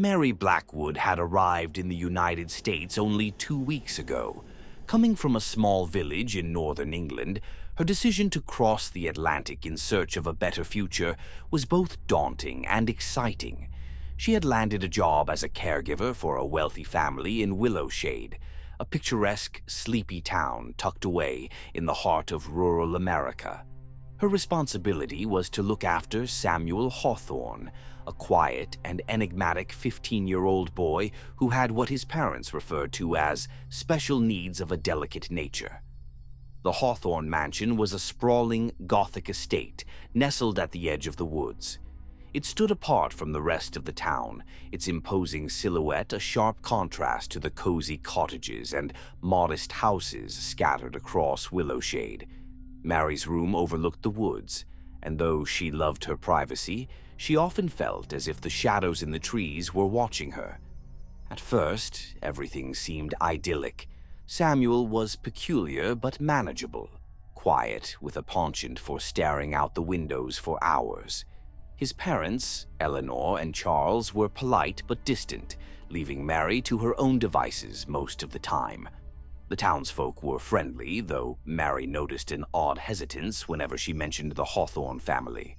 Mary Blackwood had arrived in the United States only 2 weeks ago. Coming from a small village in northern England, her decision to cross the Atlantic in search of a better future was both daunting and exciting. She had landed a job as a caregiver for a wealthy family in Willowshade, a picturesque, sleepy town tucked away in the heart of rural America. Her responsibility was to look after Samuel Hawthorne, a quiet and enigmatic 15-year-old boy who had what his parents referred to as special needs of a delicate nature. The Hawthorne mansion was a sprawling Gothic estate nestled at the edge of the woods. It stood apart from the rest of the town, its imposing silhouette a sharp contrast to the cozy cottages and modest houses scattered across Willowshade. Mary's room overlooked the woods, and though she loved her privacy, she often felt as if the shadows in the trees were watching her. At first, everything seemed idyllic. Samuel was peculiar but manageable, quiet with a penchant for staring out the windows for hours. His parents, Eleanor and Charles, were polite but distant, leaving Mary to her own devices most of the time. The townsfolk were friendly, though Mary noticed an odd hesitance whenever she mentioned the Hawthorne family.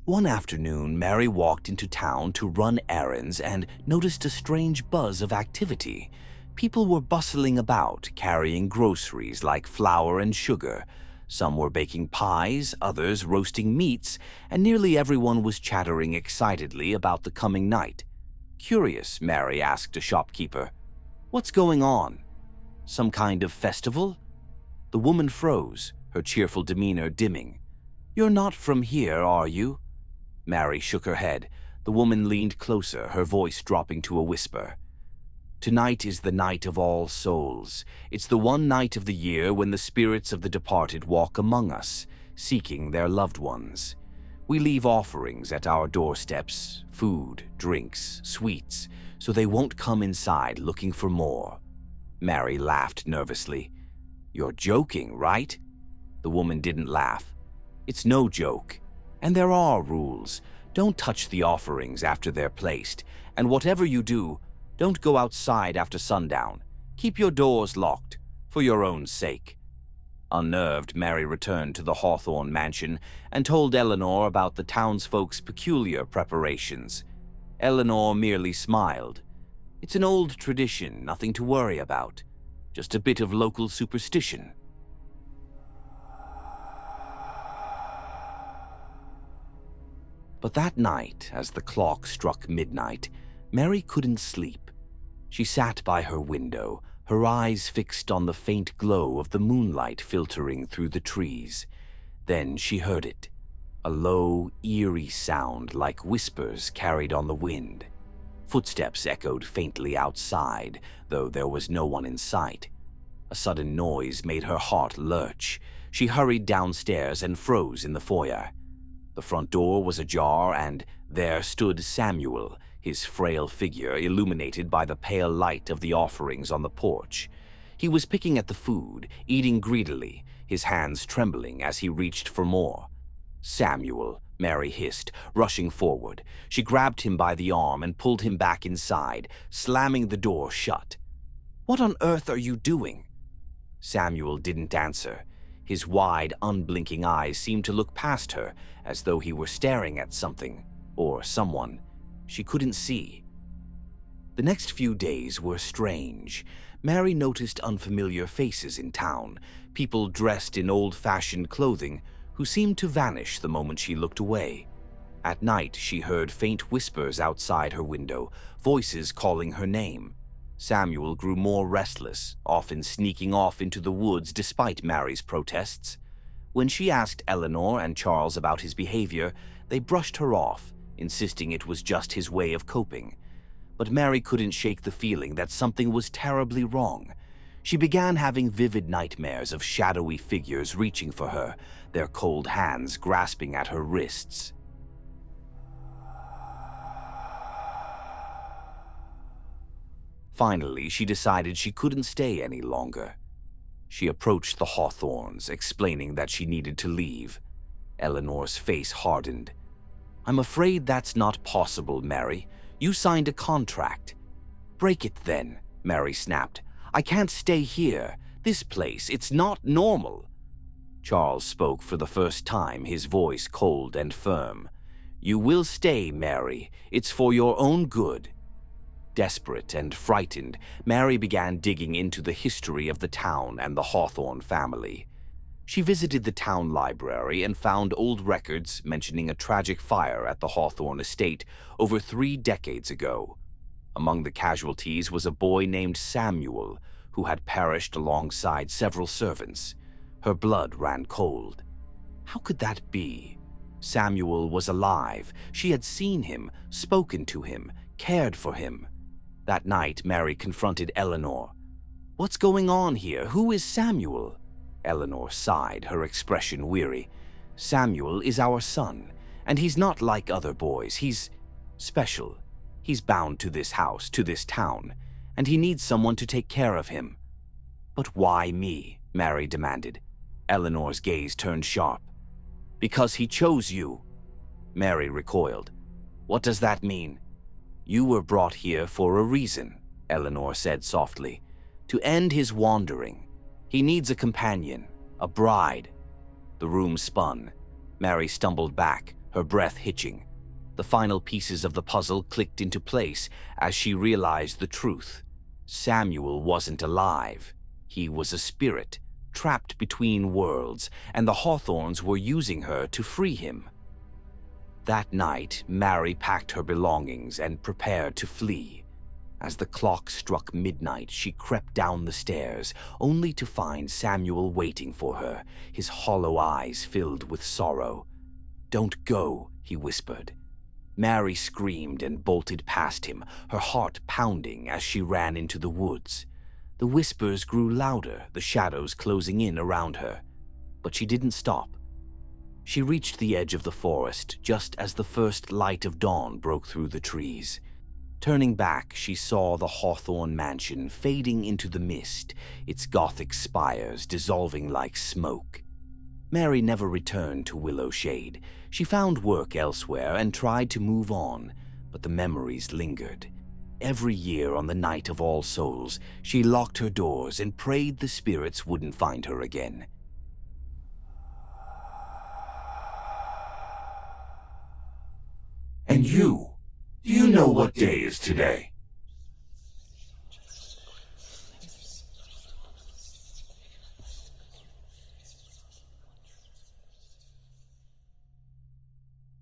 One afternoon, Mary walked into town to run errands and noticed a strange buzz of activity. People were bustling about, carrying groceries like flour and sugar. Some were baking pies, others roasting meats, and nearly everyone was chattering excitedly about the coming night. Curious, Mary asked a shopkeeper, "What's going on? Some kind of festival?" The woman froze, her cheerful demeanor dimming. "You're not from here, are you?" Mary shook her head. The woman leaned closer, her voice dropping to a whisper. "Tonight is the night of All Souls. It's the one night of the year when the spirits of the departed walk among us, seeking their loved ones. We leave offerings at our doorsteps, food, drinks, sweets, so they won't come inside looking for more." Mary laughed nervously. "You're joking, right?" The woman didn't laugh. "It's no joke. And there are rules. Don't touch the offerings after they're placed, and whatever you do, don't go outside after sundown. Keep your doors locked, for your own sake." Unnerved, Mary returned to the Hawthorne mansion and told Eleanor about the townsfolk's peculiar preparations. Eleanor merely smiled. "It's an old tradition, nothing to worry about. Just a bit of local superstition." But that night, as the clock struck midnight, Mary couldn't sleep. She sat by her window, her eyes fixed on the faint glow of the moonlight filtering through the trees. Then she heard it, a low, eerie sound like whispers carried on the wind. Footsteps echoed faintly outside, though there was no one in sight. A sudden noise made her heart lurch. She hurried downstairs and froze in the foyer. The front door was ajar, and there stood Samuel, his frail figure illuminated by the pale light of the offerings on the porch. He was picking at the food, eating greedily, his hands trembling as he reached for more. "Samuel," Mary hissed, rushing forward. She grabbed him by the arm and pulled him back inside, slamming the door shut. "What on earth are you doing?" Samuel didn't answer. His wide, unblinking eyes seemed to look past her, as though he were staring at something, or someone, she couldn't see. The next few days were strange. Mary noticed unfamiliar faces in town, people dressed in old-fashioned clothing who seemed to vanish the moment she looked away. At night, she heard faint whispers outside her window, voices calling her name. Samuel grew more restless, often sneaking off into the woods despite Mary's protests. When she asked Eleanor and Charles about his behavior, they brushed her off, insisting it was just his way of coping. But Mary couldn't shake the feeling that something was terribly wrong. She began having vivid nightmares of shadowy figures reaching for her, their cold hands grasping at her wrists. Finally, she decided she couldn't stay any longer. She approached the Hawthornes, explaining that she needed to leave. Eleanor's face hardened. I'm afraid that's not possible, Mary. You signed a contract. Break it then, Mary snapped. I can't stay here. This place, it's not normal. Charles spoke for the first time, his voice cold and firm. You will stay, Mary. It's for your own good. Desperate and frightened, Mary began digging into the history of the town and the Hawthorne family. She visited the town library and found old records mentioning a tragic fire at the Hawthorne estate over 3 decades ago. Among the casualties was a boy named Samuel, who had perished alongside several servants. Her blood ran cold. How could that be? Samuel was alive. She had seen him, spoken to him, cared for him. That night, Mary confronted Eleanor. What's going on here? Who is Samuel? Eleanor sighed, her expression weary. Samuel is our son, and he's not like other boys. He's special. He's bound to this house, to this town, and he needs someone to take care of him. But why me? Mary demanded. Eleanor's gaze turned sharp. Because he chose you. Mary recoiled. What does that mean? You were brought here for a reason, Eleanor said softly. To end his wandering. He needs a companion, a bride. The room spun. Mary stumbled back, her breath hitching. The final pieces of the puzzle clicked into place as she realized the truth. Samuel wasn't alive. He was a spirit, trapped between worlds, and the Hawthornes were using her to free him. That night, Mary packed her belongings and prepared to flee. As the clock struck midnight, she crept down the stairs, only to find Samuel waiting for her, his hollow eyes filled with sorrow. Don't go, he whispered. Mary screamed and bolted past him, her heart pounding as she ran into the woods. The whispers grew louder, the shadows closing in around her. But she didn't stop. She reached the edge of the forest just as the first light of dawn broke through the trees. Turning back, she saw the Hawthorne mansion fading into the mist, its Gothic spires dissolving like smoke. Mary never returned to Willow Shade. She found work elsewhere and tried to move on, but the memories lingered. Every year on the night of All Souls, she locked her doors and prayed the spirits wouldn't find her again. And you? Do you know what day is today?